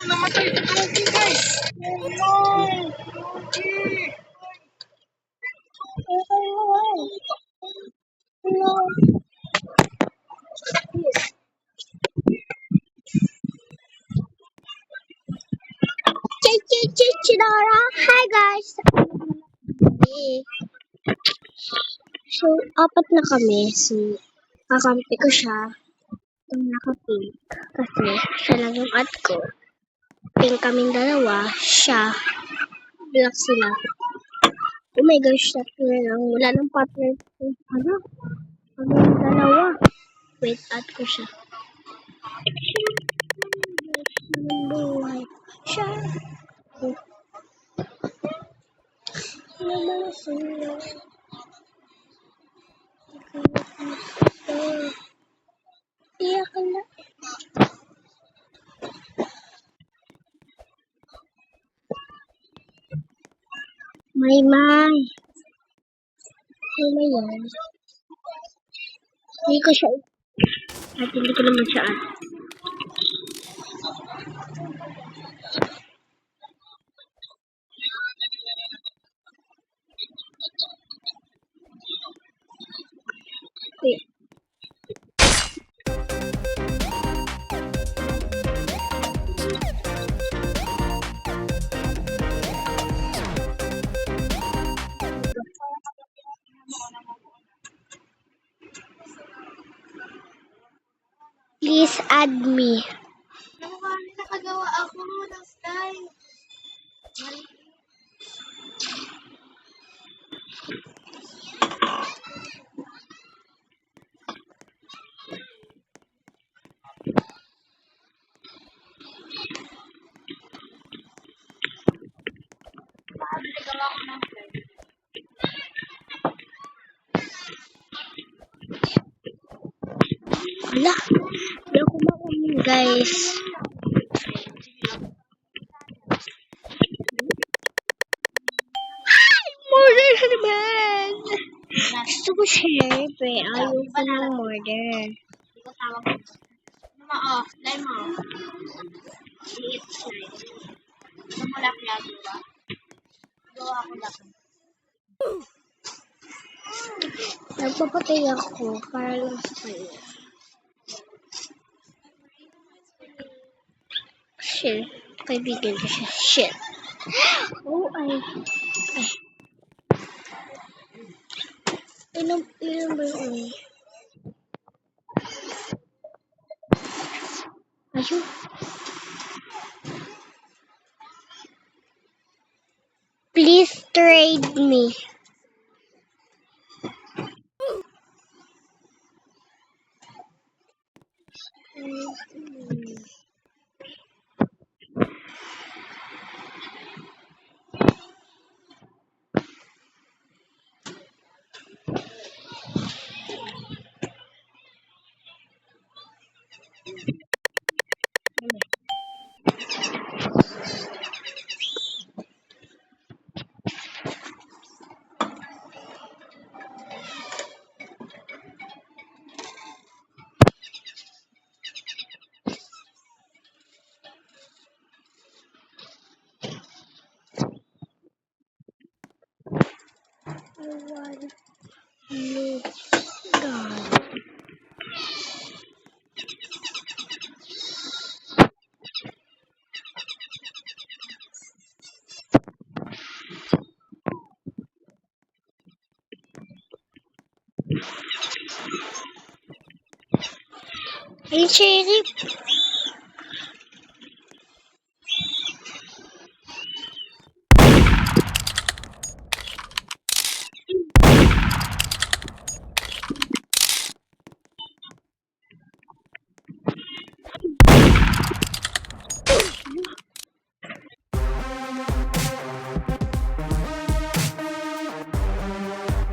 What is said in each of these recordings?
Namatay si Donkey, guys! Oh no! Donkey! Chidora. Hi guys! So, apat na kami. So, kakampi ko siya. Itong naka-pink. Kasi, siya lang yung ad ko. Pink kaming dalawa. Siya. Black sila. Oh my gosh, tatlo na lang. Wala nang partner. Ano? Kami yung dalawa. Wait, add ko siya. Buhay. Siya. Iyak ka na. May. May yan. Hindi ko siya. At hindi ko naman siya add. Wait. Please add me. Nakagawa ako ng slime. Wala. Wala ko makunin, guys. Ay! Murder naman! Gusto ko syempre. Ayaw ko ng murder. Hindi ko tawag ito. Slime mo. Liit slime. Ito mo lang yan, diba? Gawa ko lang. Nagpapatay ako para lang sa kanya. Shit. Kaibigan ko siya. Shit. Oh, ay. Ilan ba yun? Ayun. Please trade me. Hey, Cherry.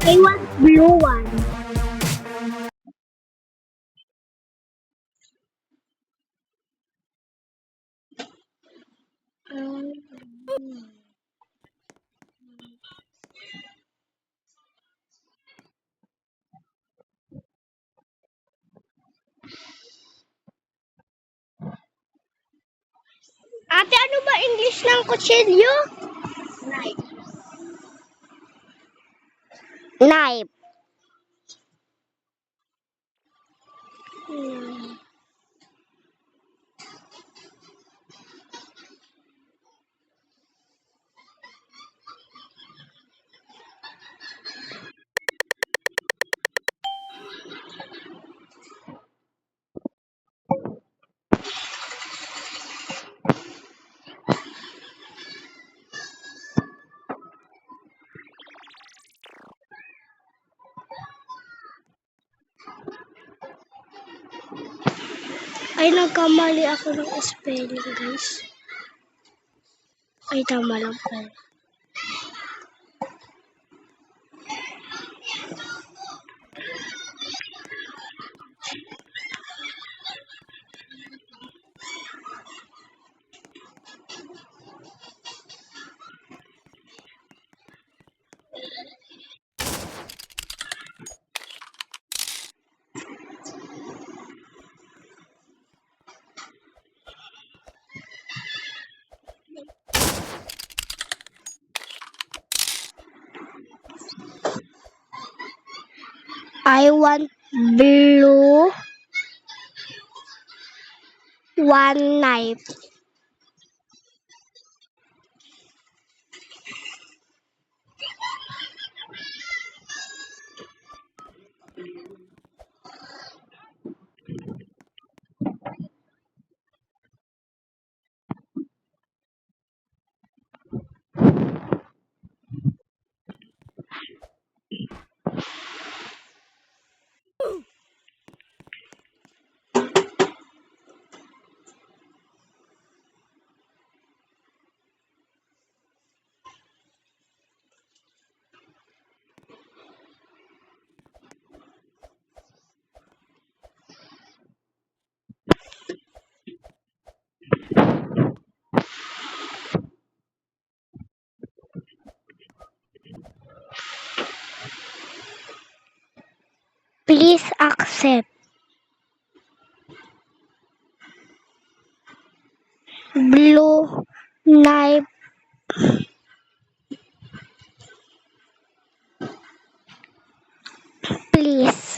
I want blue one. Ate, ano ba English ng kutsilyo? Knife. Knife. Ay, nagkamali ako ng spelling, guys. Ay, tama lang pala. I want blue one knife. Please accept. Blue knife. Please.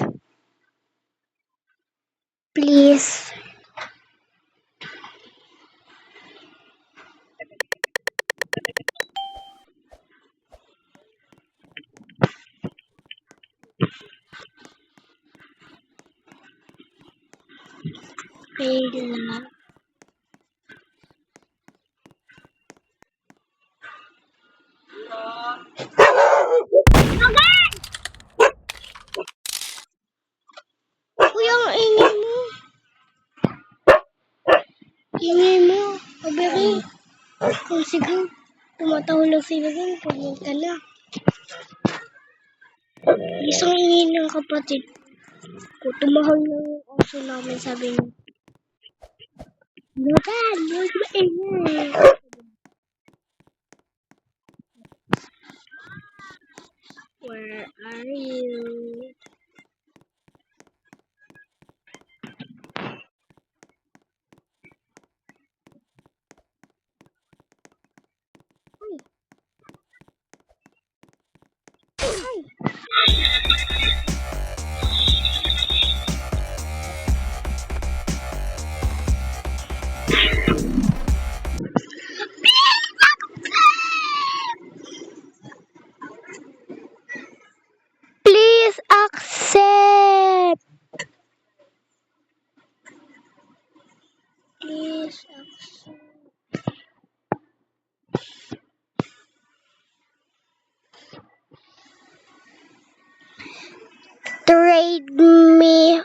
Please. Kailan? Uy, ang ingay mo. Ingay mo. Abiri. Kung sige, tumatahulog sila dun. Pumunta na. Isang ingay ng kapatid ko. Tumahol lang yung aso namin, sabi niya. Dad, huwag maingay. Where are you? Please accept. Please accept. Trade me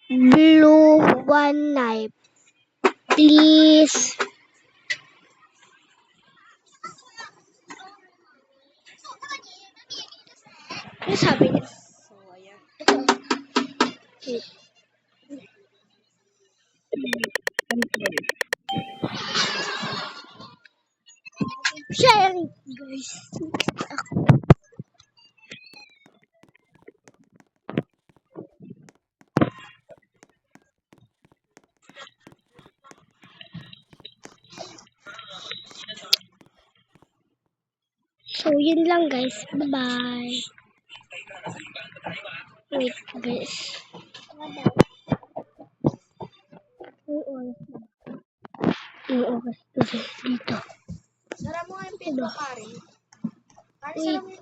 blue one knife. Please. Ano sabi niya? Sharing, guys. So, yun lang guys. Bye-bye. Wait guys. Yung oras na. Yung oras na dito. Sara mo nga yung pinto, pare. Pare, Wait. sara mo yung